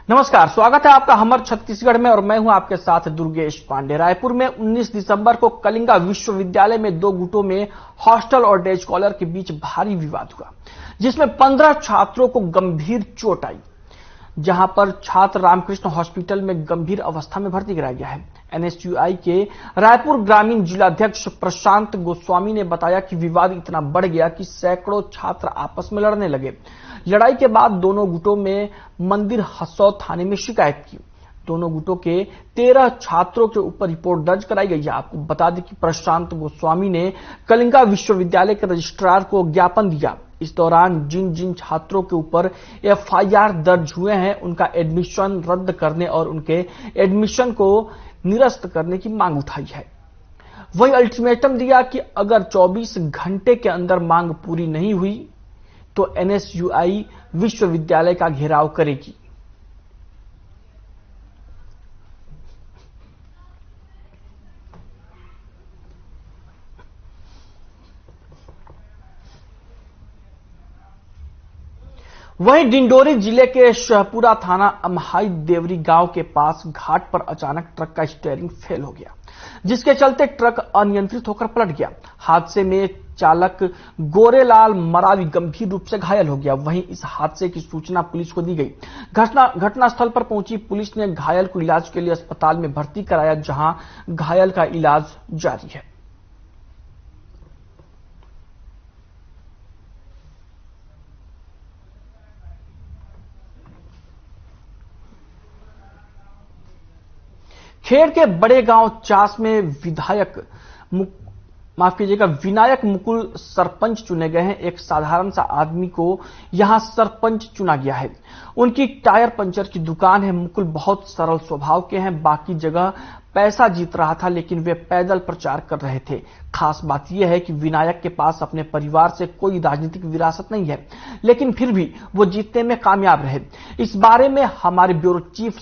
नमस्कार, स्वागत है आपका हमर छत्तीसगढ़ में और मैं हूं आपके साथ दुर्गेश पांडे। रायपुर में 19 दिसंबर को कलिंगा विश्वविद्यालय में दो गुटों में हॉस्टल और डे स्कॉलर के बीच भारी विवाद हुआ, जिसमें 15 छात्रों को गंभीर चोट आई, जहां पर छात्र रामकृष्ण हॉस्पिटल में गंभीर अवस्था में भर्ती कराया गया है। एनएसयूआई के रायपुर ग्रामीण जिलाध्यक्ष प्रशांत गोस्वामी ने बताया कि विवाद इतना बढ़ गया कि सैकड़ों छात्र आपस में लड़ने लगे। लड़ाई के बाद दोनों गुटों में मंदिर हसौद थाने में शिकायत की। दोनों गुटों के 13 छात्रों के ऊपर रिपोर्ट दर्ज कराई गई है। आपको बता दें कि प्रशांत गोस्वामी ने कलिंगा विश्वविद्यालय के रजिस्ट्रार को ज्ञापन दिया। इस दौरान जिन जिन छात्रों के ऊपर एफआईआर दर्ज हुए हैं, उनका एडमिशन रद्द करने और उनके एडमिशन को निरस्त करने की मांग उठाई है। वही अल्टीमेटम दिया कि अगर 24 घंटे के अंदर मांग पूरी नहीं हुई तो एनएसयूआई विश्वविद्यालय का घेराव करेगी। वहीं डिंडोरी जिले के शहपुरा थाना अमहाई देवरी गांव के पास घाट पर अचानक ट्रक का स्टीयरिंग फेल हो गया, जिसके चलते ट्रक अनियंत्रित होकर पलट गया। हादसे में चालक गोरेलाल मरावी गंभीर रूप से घायल हो गया। वहीं इस हादसे की सूचना पुलिस को दी गई। घटनास्थल पर पहुंची पुलिस ने घायल को इलाज के लिए अस्पताल में भर्ती कराया, जहां घायल का इलाज जारी है। खेड़ के बड़े गांव चास में विनायक मुकुल सरपंच चुने गए हैं। एक साधारण सा आदमी को यहां सरपंच चुना गया है। उनकी टायर पंचर की दुकान है। मुकुल बहुत सरल स्वभाव के हैं। बाकी जगह पैसा जीत रहा था, लेकिन वे पैदल प्रचार कर रहे थे। खास बात यह है कि विनायक के पास अपने परिवार से कोई राजनीतिक विरासत नहीं है, लेकिन फिर भी वो जीतने में कामयाब रहे। इस बारे में हमारे ब्यूरो चीफ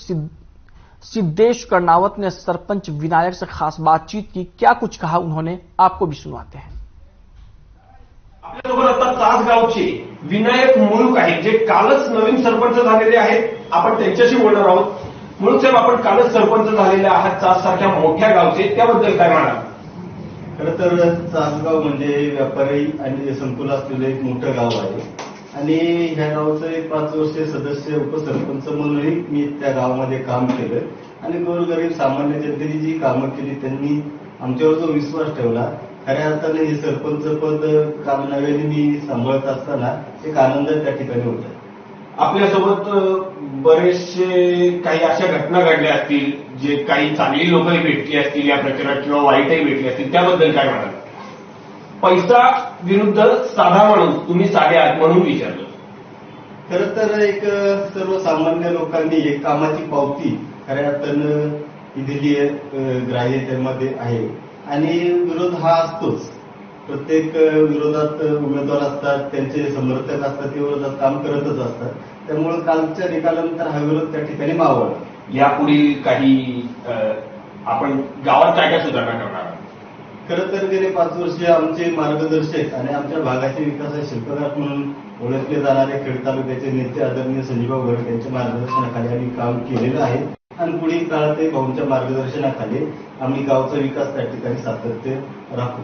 सिद्धेश कर्णावत ने सरपंच विनायक से खास बातचीत की। क्या कुछ कहा उन्होंने, आपको भी सुनवाते हैं। आपल्यासोबत आता तासगावचे विनायक मुळूक आहेत, जे कालच नवीन सरपंच झालेले आहेत। आपण त्यांच्याशी बोलणार आहोत। मुळूक साहेब, आपण कालच सरपंच झालेले आहात तास सारख्या मोठ्या गावचे, त्याबद्दल काय म्हणाल? खरं तर तासगाव म्हणजे व्यापारी आणि संकुल असलेलं एक मोठं गाव आहे आणि ह्या गावचं एक 5 वर्षीय सदस्य उपसरपंच म्हणूनही मी त्या गावामध्ये काम केलं आणि गोरगरीब सामान्य जनतेने जी कामं केली त्यांनी आमच्यावर जो विश्वास ठेवला, खऱ्या अर्थाने हे सरपंच पद काम नव्याने मी सांभाळत असताना एक आनंद त्या ठिकाणी होता। आपल्यासोबत बरेचसे काही अशा घटना घडल्या असतील, जे काही चांगली लोकही भेटली असतील या प्रचारात किंवा वाईटही भेटली असतील, त्याबद्दल काय म्हणाल? पैसा विरुद्ध साधा माणूस, तुम्ही साधे आहात म्हणून विचारलं। खरं तर एक सर्वसामान्य लोकांनी एक कामाची पावती खऱ्या अर्थानं दिली ग्राह्यतेमध्ये आहे आणि विरोध हा असतोच। प्रत्येक विरोधात उमेदवार असतात, त्यांचे समर्थक असतात, ते विरोधात काम करतच असतात। त्यामुळे कालच्या निकालानंतर हा विरोध त्या ठिकाणी मावळला। यापुढील काही आपण गावात काय काय सुधारणा करणार? खरं तर गेले 5 वर्ष आमचे मार्गदर्शक आणि आमच्या भागाचे विकासाचे शिल्पकार म्हणून ओळखले जाणारे खेड तालुक्याचे नेते आदरणीय संजीवभाऊ घोरपडे यांच्या मार्गदर्शनाखाली आम्ही काम केलेलं आहे आणि पुढील काळातही भाऊंच्या मार्गदर्शनाखाली आम्ही गावचा विकास त्या ठिकाणी सातत्य राखू।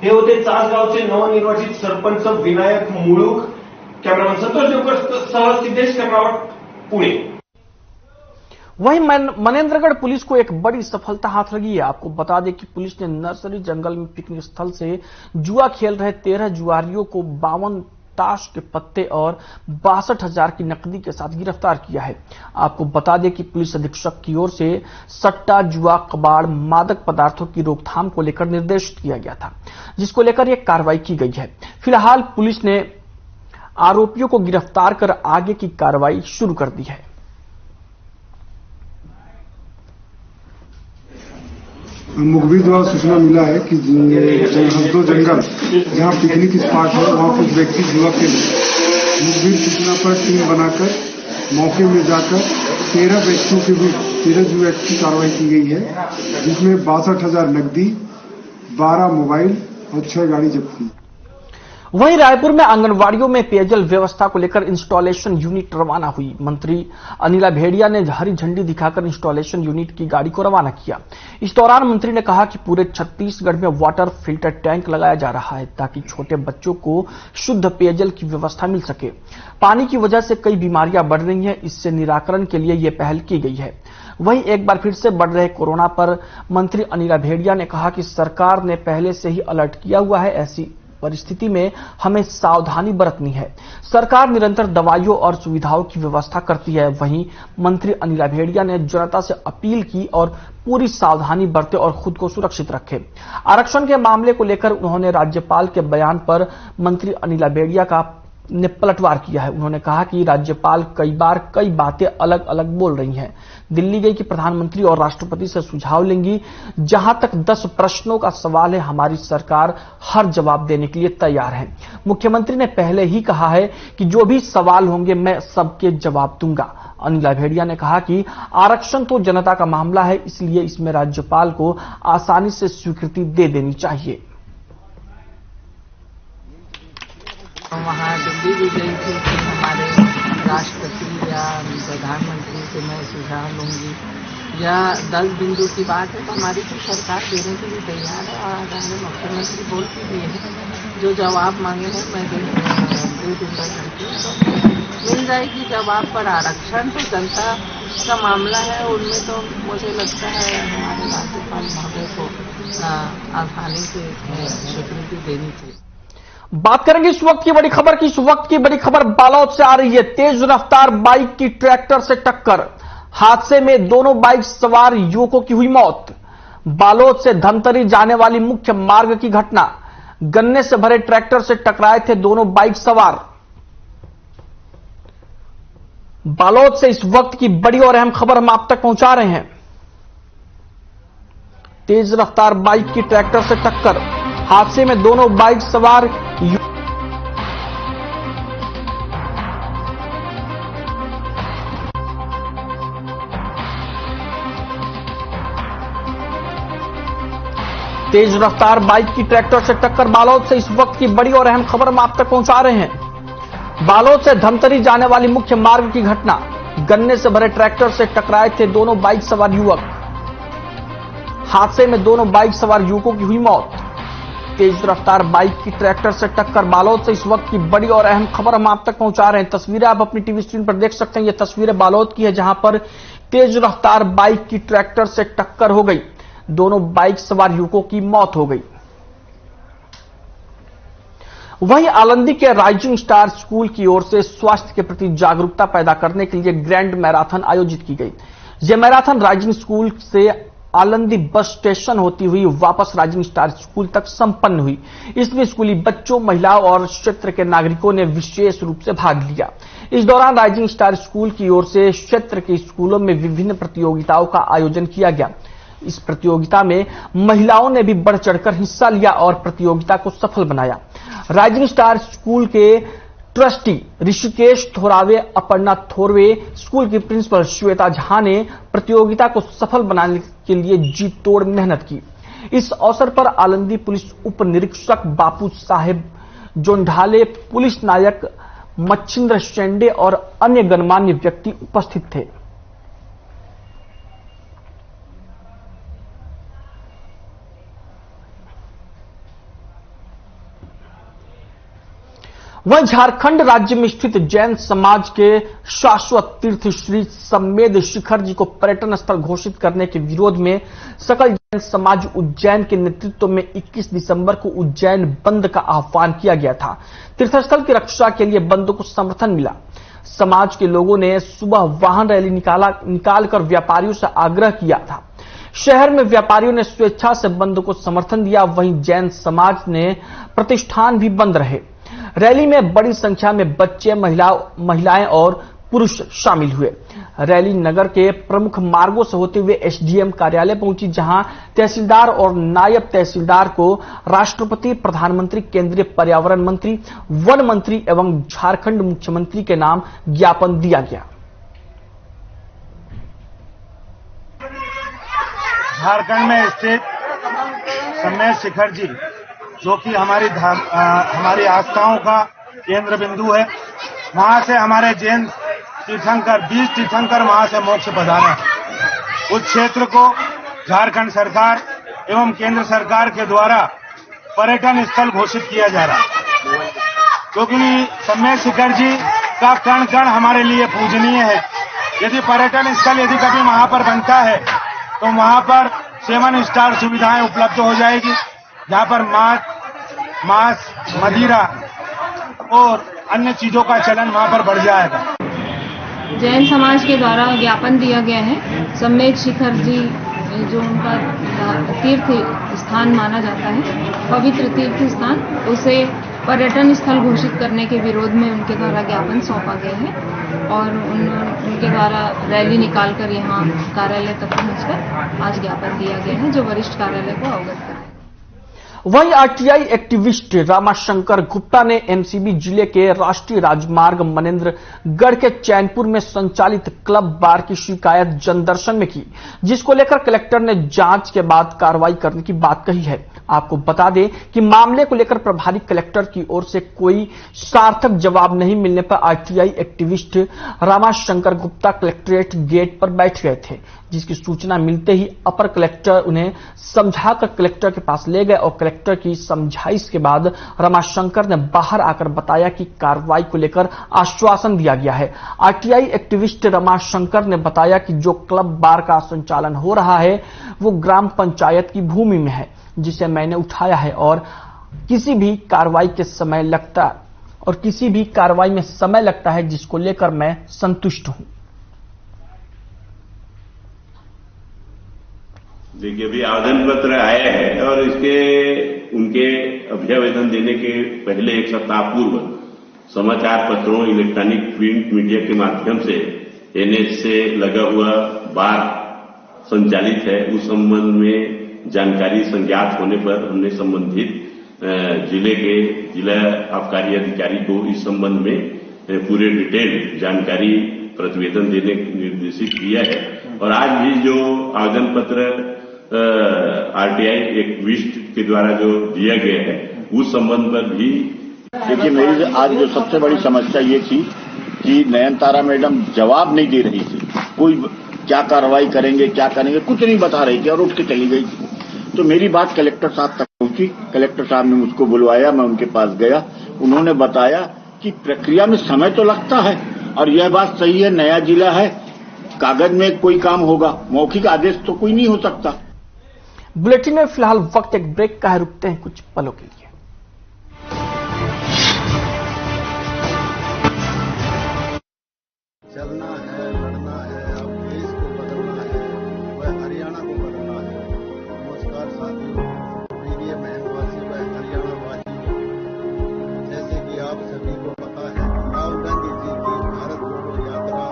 हे होते चासगावचे नवनिर्वाचित सरपंच विनायक मुळूक। कॅमेरामॅन संतोष देवकर सह सिद्धेश कर्णावत, पुणे। वहीं मनेंद्रगढ़ पुलिस को एक बड़ी सफलता हाथ लगी है। आपको बता दें कि पुलिस ने नर्सरी जंगल में पिकनिक स्थल से जुआ खेल रहे 13 जुआरियों को 52 ताश के पत्ते और 62,000 की नकदी के साथ गिरफ्तार किया है। आपको बता दें कि पुलिस अधीक्षक की ओर से सट्टा, जुआ, कबाड़, मादक पदार्थों की रोकथाम को लेकर निर्देशित किया गया था, जिसको लेकर यह कार्रवाई की गई है। फिलहाल पुलिस ने आरोपियों को गिरफ्तार कर आगे की कार्रवाई शुरू कर दी है। मुखबिर द्वारा सूचना मिला है कि हंसदो जंगल जहां पिकनिक स्पॉट है वहां कुछ व्यक्ति जुआ खेल। मुखबिर सूचना पर टीम बनाकर मौके में जाकर 13 व्यक्तियों के बीच 13 जुआ की कार्रवाई की गई है, जिसमें 62,000 नकदी, 12 मोबाइल और 6 गाड़ी जब्त की। वहीं रायपुर में आंगनवाड़ियों में पेयजल व्यवस्था को लेकर इंस्टॉलेशन यूनिट रवाना हुई। मंत्री अनिला भेड़िया ने हरी झंडी दिखाकर इंस्टॉलेशन यूनिट की गाड़ी को रवाना किया। इस दौरान मंत्री ने कहा कि पूरे छत्तीसगढ़ में वाटर फिल्टर टैंक लगाया जा रहा है ताकि छोटे बच्चों को शुद्ध पेयजल की व्यवस्था मिल सके। पानी की वजह से कई बीमारियां बढ़ रही हैं, इससे निराकरण के लिए यह पहल की गई है। वहीं एक बार फिर से बढ़ रहे कोरोना पर मंत्री अनिला भेड़िया ने कहा कि सरकार ने पहले से ही अलर्ट किया हुआ है, ऐसी परिस्थिति में हमें सावधानी बरतनी है। सरकार निरंतर दवाइयों और सुविधाओं की व्यवस्था करती है। वहीं मंत्री अनिला भेड़िया ने जनता से अपील की और पूरी सावधानी बरते और खुद को सुरक्षित रखे। आरक्षण के मामले को लेकर उन्होंने राज्यपाल के बयान पर मंत्री अनिला भेड़िया ने पलटवार किया है। उन्होंने कहा कि राज्यपाल कई बार कई बातें अलग अलग बोल रही हैं। दिल्ली गई कि प्रधानमंत्री और राष्ट्रपति से सुझाव लेंगी। जहां तक 10 प्रश्नों का सवाल है, हमारी सरकार हर जवाब देने के लिए तैयार है। मुख्यमंत्री ने पहले ही कहा है कि जो भी सवाल होंगे मैं सबके जवाब दूंगा। अनिला भेड़िया ने कहा कि आरक्षण तो जनता का मामला है, इसलिए इसमें राज्यपाल को आसानी से स्वीकृति दे देनी चाहिए। वहाँ दिल्ली भी गई थी कि हमारे राष्ट्रपति या प्रधानमंत्री से मैं सुझाव लूंगी या 10 बिंदु की बात है तो हमारी तो सरकार देने के लिए तैयार है और हमारे मुख्यमंत्री बोल के दिए हैं जो जवाब मांगे हैं मैं दे दूंगा तो मिल जाएगी जवाब। पर आरक्षण तो जनता का मामला है, उनमें तो मुझे लगता है हमारे राज्यपाल महोदय को आसानी से स्वीकृति देनी चाहिए। बात करेंगे इस वक्त की बड़ी खबर की। इस वक्त की बड़ी खबर बालोद से आ रही है। तेज रफ्तार बाइक की ट्रैक्टर से टक्कर, हादसे में दोनों बाइक सवार युवकों की हुई मौत। बालोद से धमतरी जाने वाली मुख्य मार्ग की घटना, गन्ने से भरे ट्रैक्टर से टकराए थे दोनों बाइक सवार। बालोद से इस वक्त की बड़ी और अहम खबर हम आप तक पहुंचा रहे हैं। तेज रफ्तार बाइक की ट्रैक्टर से टक्कर, हादसे में दोनों बाइक सवार तेज रफ्तार बाइक की ट्रैक्टर से टक्कर। बालोद से इस वक्त की बड़ी और अहम खबर हम आप तक पहुंचा रहे हैं। बालोद से धमतरी जाने वाली मुख्य मार्ग की घटना, गन्ने से भरे ट्रैक्टर से टकराए थे दोनों बाइक सवार युवक। हादसे में दोनों बाइक सवार युवकों की हुई मौत। तेज रफ्तार बाइक की ट्रैक्टर से टक्कर। बालोद से इस वक्त की बड़ी और अहम खबर हम आप तक पहुंचा रहे हैं। तस्वीरें आप अपनी टीवी स्क्रीन पर देख सकते हैं। ये तस्वीरें बालोद की है जहां पर तेज रफ्तार बाइक की ट्रैक्टर से टक्कर हो गई, दोनों बाइक सवार युवकों की मौत हो गई। वहीं आलंदी के राइजिंग स्टार स्कूल की ओर से स्वास्थ्य के प्रति जागरूकता पैदा करने के लिए ग्रैंड मैराथन आयोजित की गई। यह मैराथन राइजिंग स्कूल से आलंदी बस स्टेशन होती हुई वापस राइजिंग स्टार स्कूल तक संपन्न हुई। इसमें स्कूली बच्चों, महिलाओं और क्षेत्र के नागरिकों ने विशेष रूप से भाग लिया। इस दौरान राइजिंग स्टार स्कूल की ओर से क्षेत्र के स्कूलों में विभिन्न प्रतियोगिताओं का आयोजन किया गया। इस प्रतियोगिता में महिलाओं ने भी बढ़ चढ़कर हिस्सा लिया और प्रतियोगिता को सफल बनाया। राइजिंग स्टार स्कूल के ट्रस्टी ऋषिकेश थोरावे, अपर्णा थोरवे, स्कूल की प्रिंसिपल श्वेता झा ने प्रतियोगिता को सफल बनाने के लिए जी तोड़ मेहनत की। इस अवसर पर आलंदी पुलिस उप निरीक्षक बापू साहेब जोंढाले, पुलिस नायक मच्छिंद्र शेंडे और अन्य गणमान्य व्यक्ति उपस्थित थे। वहीं झारखंड राज्य में स्थित जैन समाज के शाश्वत तीर्थ श्री सम्मेद शिखर जी को पर्यटन स्थल घोषित करने के विरोध में सकल जैन समाज उज्जैन के नेतृत्व में 21 दिसंबर को उज्जैन बंद का आह्वान किया गया था। तीर्थस्थल की रक्षा के लिए बंद को समर्थन मिला। समाज के लोगों ने सुबह वाहन रैली निकालकर व्यापारियों से आग्रह किया था। शहर में व्यापारियों ने स्वेच्छा से बंद को समर्थन दिया। वहीं जैन समाज ने प्रतिष्ठान भी बंद रहे। रैली में बड़ी संख्या में बच्चे, महिलाएं और पुरुष शामिल हुए। रैली नगर के प्रमुख मार्गों से होते हुए एसडीएम कार्यालय पहुंची, जहां तहसीलदार और नायब तहसीलदार को राष्ट्रपति, प्रधानमंत्री, केंद्रीय पर्यावरण मंत्री, वन मंत्री एवं झारखंड मुख्यमंत्री के नाम ज्ञापन दिया गया। झारखंड में स्थित सम्मेद शिखर जी जो कि हमारी आस्थाओं का केंद्र बिंदु है। वहां से हमारे जैन तीर्थंकर 20 तीर्थंकर वहां से मोक्ष पधारे हैं। उस क्षेत्र को झारखंड सरकार एवं केंद्र सरकार के द्वारा पर्यटन स्थल घोषित किया जा रहा है, क्योंकि सम्मेद शिखर जी का कण कण हमारे लिए पूजनीय है। यदि पर्यटन स्थल यदि कभी वहां पर बनता है तो वहां पर 7 स्टार सुविधाएं उपलब्ध हो जाएगी, जहां पर मांस, मदिरा और अन्य चीजों का चलन वहां पर बढ़ जाएगा। जैन समाज के द्वारा ज्ञापन दिया गया है सम्मेद शिखर जी जो उनका तीर्थ स्थान माना जाता है, पवित्र तीर्थ स्थान, उसे पर्यटन स्थल घोषित करने के विरोध में उनके द्वारा ज्ञापन सौंपा गया है और उनके द्वारा रैली निकालकर यहाँ कार्यालय तक पहुंचकर आज ज्ञापन दिया गया है, जो वरिष्ठ कार्यालय को अवगत कराया। वहीं आरटीआई एक्टिविस्ट रामाशंकर गुप्ता ने एमसीबी जिले के राष्ट्रीय राजमार्ग मनेन्द्रगढ़ के चैनपुर में संचालित क्लब बार की शिकायत जनदर्शन में की, जिसको लेकर कलेक्टर ने जांच के बाद कार्रवाई करने की बात कही है। आपको बता दें कि मामले को लेकर प्रभारी कलेक्टर की ओर से कोई सार्थक जवाब नहीं मिलने पर RTI activist Ramashankar Gupta collectorate gate पर बैठ गए थे, जिसकी सूचना मिलते ही अपर कलेक्टर उन्हें समझाकर कलेक्टर के पास ले गए और कलेक्टर की समझाइश के बाद रमाशंकर ने बाहर आकर बताया कि कार्रवाई को लेकर आश्वासन दिया गया है। आरटीआई एक्टिविस्ट रमाशंकर ने बताया कि जो क्लब बार का संचालन हो रहा है वो ग्राम पंचायत की भूमि में है, जिसे मैंने उठाया है और किसी भी कार्रवाई में समय लगता है, जिसको लेकर मैं संतुष्ट हूं। देखिए, अभी आवेदन पत्र आए हैं और उनके अभ्यावेदन देने के पहले एक सप्ताह पूर्व समाचार पत्रों, इलेक्ट्रॉनिक प्रिंट मीडिया के माध्यम से एनएच से लगा हुआ बार संचालित है, उस संबंध में जानकारी संज्ञात होने पर हमने संबंधित जिला आबकारी अधिकारी को इस संबंध में पूरे डिटेल जानकारी प्रतिवेदन देने निर्देशित किया है। और आज भी जो आवेदन पत्र आरटीआई एक्टिविस्ट के द्वारा जो दिया गया है उस संबंध पर भी देखिए, मेरी आज जो सबसे बड़ी समस्या ये थी कि नयनतारा मैडम जवाब नहीं दे रही थी, कोई क्या कार्रवाई करेंगे कुछ नहीं बता रही थी और उठ के चली गई थी। तो मेरी बात कलेक्टर साहब तक पहुंची, कलेक्टर साहब ने मुझको बुलवाया, मैं उनके पास गया, उन्होंने बताया कि प्रक्रिया में समय तो लगता है और यह बात सही है, नया जिला है, कागज में कोई काम होगा, मौखिक आदेश तो कोई नहीं हो सकता। बुलेटिन में फिलहाल वक्त एक ब्रेक का है, रुकते हैं कुछ पलों के लिए। चलना है, लड़ना है, अब देश को बदलना है, वह हरियाणा को बदलना है। नमस्कार साथियों, प्रिय बहनवासी व हरियाणा वासियों, जैसे कि आप सभी को पता है, राहुल गांधी जी की भारत जोड़ो यात्रा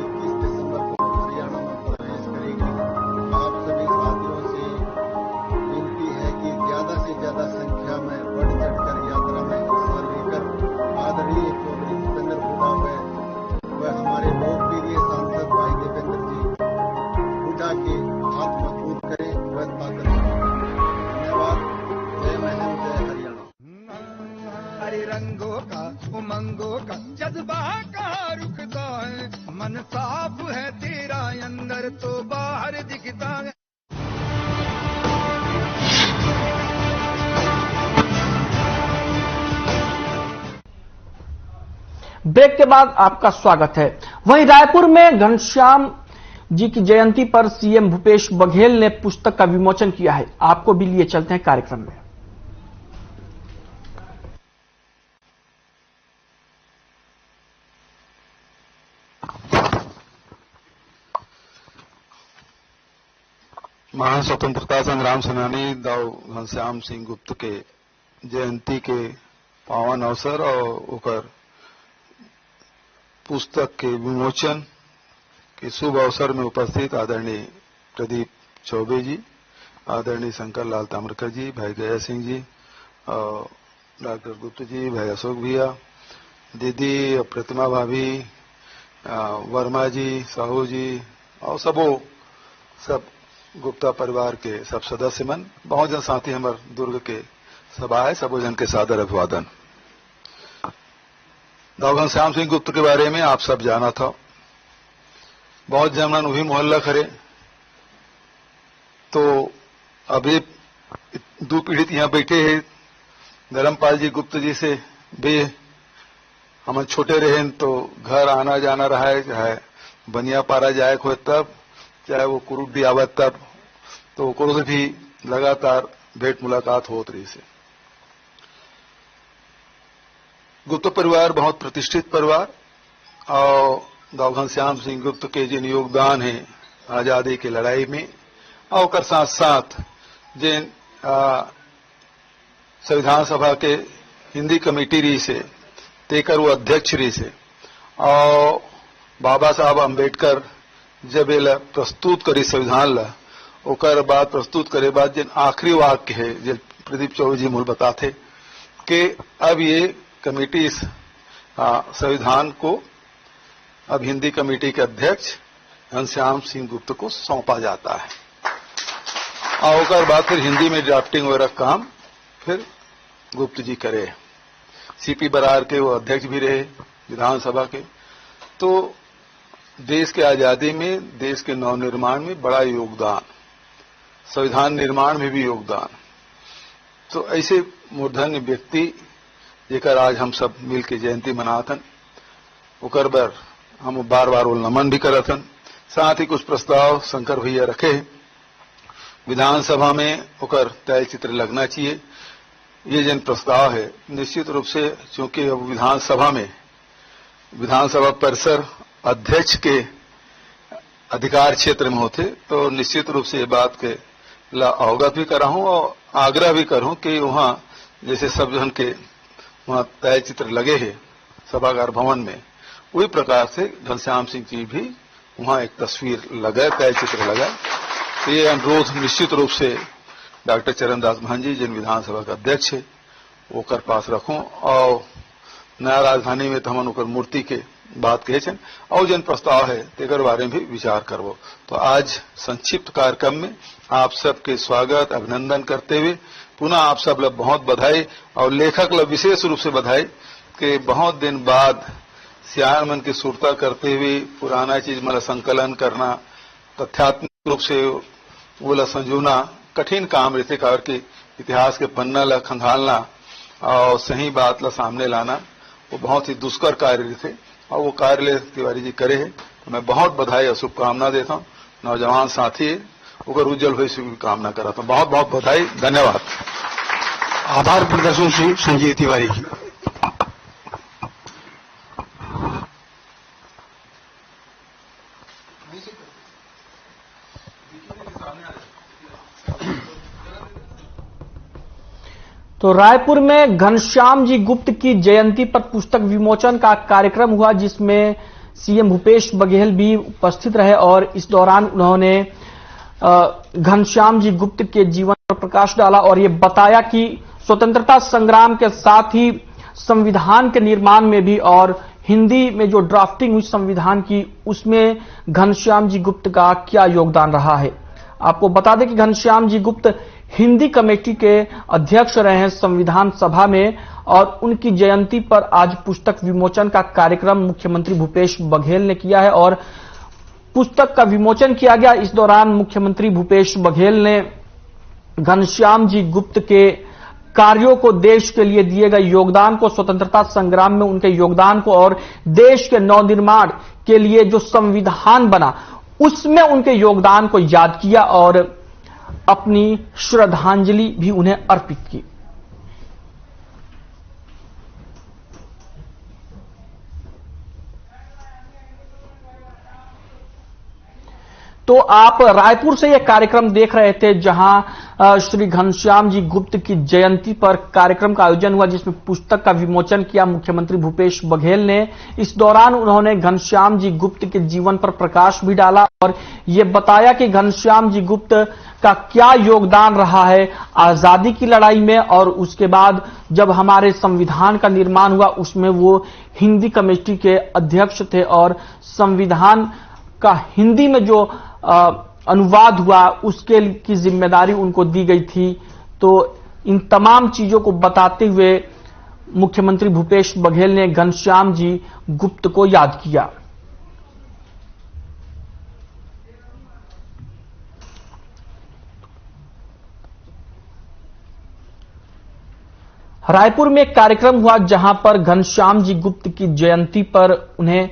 21 दिसंबर को हरियाणा में प्रवेश करेगी। आप सभी साथियों से विनती है कि ज्यादा से ज्यादा संख्या में बढ़ चढ़कर यात्रा में हिस्सा लेकर आदरणीय चौधरी भूपेंद्र हुड्डा व हमारे लोकप्रिय सांसद भाई देवेंद्र जी हुड्डा के हाथ मजबूत करें व ताकत दें। धन्यवाद। जय महन, जय हरियाणा। हरे रंगों का उमंगों का जज्बा का रुकता है, मन साफ है तेरा अंदर तो बाहर दिखता है। ब्रेक के बाद आपका स्वागत है। वहीं रायपुर में घनश्याम जी की जयंती पर सीएम भूपेश बघेल ने पुस्तक का विमोचन किया है। आपको भी लिए चलते हैं कार्यक्रम में। महान स्वतंत्रता संग्राम सेनानी दाऊ घनश्याम सिंह गुप्त के जयंती के पावन अवसर और ओकर पुस्तक के विमोचन के शुभ अवसर में उपस्थित आदरणीय प्रदीप चौबे जी, आदरणीय शंकर लाल ताम्रकर जी, भाई गया सिंह जी, डॉक्टर गुप्त जी, भाई अशोक भैया, दीदी प्रतिमा भाभी, वर्मा जी, साहू जी और सब गुप्ता परिवार के सब सदस्य मन, बहुत जन साथी हमारे दुर्ग के सभा है, सबो जन के सादर अभिवादन। दाऊ घनश्याम सिंह गुप्त के बारे में आप सब जाना था, बहुत जनन वही मोहल्ला खरे। तो अभी दो पीड़ित यहाँ बैठे हैं, धर्मपाल जी गुप्त जी से भी हम छोटे रहे तो घर आना जाना रहा है, चाहे बनिया पारा जाए हो तब, चाहे वो कुरुड्डी आवत तब, तो से भी लगातार भेंट मुलाकात होत रही से। गुप्त परिवार बहुत प्रतिष्ठित परिवार और दाऊ घनश्याम सिंह गुप्त के जिन योगदान है आजादी की लड़ाई में और साथ साथ जिन संविधान सभा के हिंदी कमेटी रही से तेकर वो अध्यक्ष रही से और बाबा साहब अम्बेडकर जब ये प्रस्तुत करी संविधान ला ओकर बाद प्रस्तुत करे बाद जिन आखिरी वाक्य है जो प्रदीप चौबे जी मूल बताते कि अब ये कमेटी इस संविधान को अब हिंदी कमेटी के अध्यक्ष घनश्याम सिंह गुप्त को सौंपा जाता है और ओकर बाद फिर हिंदी में ड्राफ्टिंग वगैरह काम फिर गुप्त जी करे। सीपी बरार के वो अध्यक्ष भी रहे विधानसभा के। तो देश के आजादी में, देश के नवनिर्माण में बड़ा योगदान, संविधान निर्माण में भी योगदान। तो ऐसे मूर्धन्य व्यक्ति जेकर आज हम सब मिल के जयंती मनाथन, ओकर बर हम बार बार नमन भी करथन। साथ ही कुछ प्रस्ताव शंकर भैया रखे विधानसभा में, ओकर तय चित्र लगना चाहिए। ये जन प्रस्ताव है निश्चित रूप से, चूंकि अब विधानसभा में विधानसभा परिसर अध्यक्ष के अधिकार क्षेत्र में होते, तो निश्चित रूप से ये बात के अवगत भी करा हूं और आग्रह भी करूं कि वहां जैसे सब जन के वहां तय चित्र लगे हैं सभागार भवन में, वही प्रकार से घनश्याम सिंह जी भी वहां एक तस्वीर लगे, तय चित्र लगा। तो ये अनुरोध निश्चित रूप से डॉक्टर चरणदास महंत जी जिन विधानसभा का अध्यक्ष है वो कर पास रखूं और नया राजधानी में तो हम उनकर मूर्ति के बात कहे छन और जन प्रस्ताव है तेकर बारे में भी विचार करबो। तो आज संक्षिप्त कार्यक्रम में आप सबके स्वागत अभिनंदन करते हुए पुनः आप सब लोग बहुत बधाई और लेखक लोग विशेष रूप से बधाई कि बहुत दिन बाद सियान मन की सुरता करते हुए पुराना चीज मतलब संकलन करना, तथ्यात्मक रूप से वो संजोना कठिन काम रहते, कारण के इतिहास के पन्ना ला खंगालना और सही बात ला सामने लाना वो बहुत ही दुष्कर कार्य रहते और वो कार्य तिवारी जी करे है। तो मैं बहुत बधाई और शुभकामना देता हूँ। नौजवान साथी है उगर उज्जवल भविष्य की कामना कराता हूँ। बहुत बहुत बधाई, धन्यवाद। आभार प्रदर्शन श्री संजय तिवारी की। तो रायपुर में घनश्याम जी गुप्त की जयंती पर पुस्तक विमोचन का कार्यक्रम हुआ जिसमें सीएम भूपेश बघेल भी उपस्थित रहे और इस दौरान उन्होंने घनश्याम जी गुप्त के जीवन पर प्रकाश डाला और ये बताया कि स्वतंत्रता संग्राम के साथ ही संविधान के निर्माण में भी और हिंदी में जो ड्राफ्टिंग हुई संविधान की उसमें घनश्याम जी गुप्त का क्या योगदान रहा है। आपको बता दें कि घनश्याम जी गुप्त हिंदी कमेटी के अध्यक्ष रहे हैं संविधान सभा में और उनकी जयंती पर आज पुस्तक विमोचन का कार्यक्रम मुख्यमंत्री भूपेश बघेल ने किया है और पुस्तक का विमोचन किया गया। इस दौरान मुख्यमंत्री भूपेश बघेल ने घनश्याम जी गुप्त के कार्यों को, देश के लिए दिए गए योगदान को, स्वतंत्रता संग्राम में उनके योगदान को और देश के नवनिर्माण के लिए जो संविधान बना उसमें उनके योगदान को याद किया और अपनी श्रद्धांजलि भी उन्हें अर्पित की। तो आप रायपुर से यह कार्यक्रम देख रहे थे जहां श्री घनश्याम जी गुप्त की जयंती पर कार्यक्रम का आयोजन हुआ जिसमें पुस्तक का विमोचन किया मुख्यमंत्री भूपेश बघेल ने। इस दौरान उन्होंने घनश्याम जी गुप्त के जीवन पर प्रकाश भी डाला और ये बताया कि घनश्याम जी गुप्त का क्या योगदान रहा है आजादी की लड़ाई में और उसके बाद जब हमारे संविधान का निर्माण हुआ उसमें वो हिंदी कमेटी के अध्यक्ष थे और संविधान का हिंदी में जो अनुवाद हुआ उसके की जिम्मेदारी उनको दी गई थी। तो इन तमाम चीजों को बताते हुए मुख्यमंत्री भूपेश बघेल ने घनश्याम जी गुप्त को याद किया। रायपुर में एक कार्यक्रम हुआ जहां पर घनश्याम जी गुप्त की जयंती पर उन्हें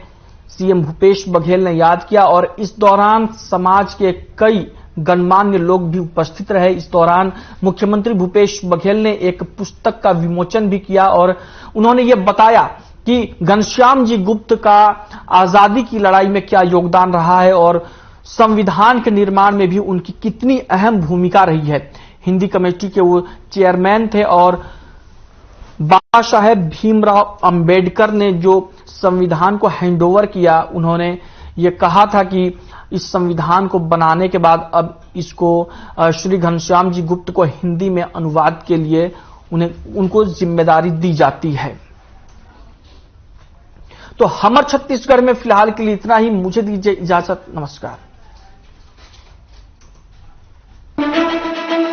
सीएम भूपेश बघेल ने याद किया और इस दौरान समाज के कई गणमान्य लोग भी उपस्थित रहे। इस दौरान मुख्यमंत्री भूपेश बघेल ने एक पुस्तक का विमोचन भी किया और उन्होंने ये बताया कि घनश्याम जी गुप्त का आजादी की लड़ाई में क्या योगदान रहा है और संविधान के निर्माण में भी उनकी कितनी अहम भूमिका रही है। हिंदी कमेटी के वो चेयरमैन थे और बाबा साहेब भीमराव अंबेडकर ने जो संविधान को हैंडओवर किया, उन्होंने ये कहा था कि इस संविधान को बनाने के बाद अब इसको श्री घनश्याम जी गुप्त को हिंदी में अनुवाद के लिए उनको जिम्मेदारी दी जाती है। तो हमर छत्तीसगढ़ में फिलहाल के लिए इतना ही। मुझे दीजिए इजाजत। नमस्कार।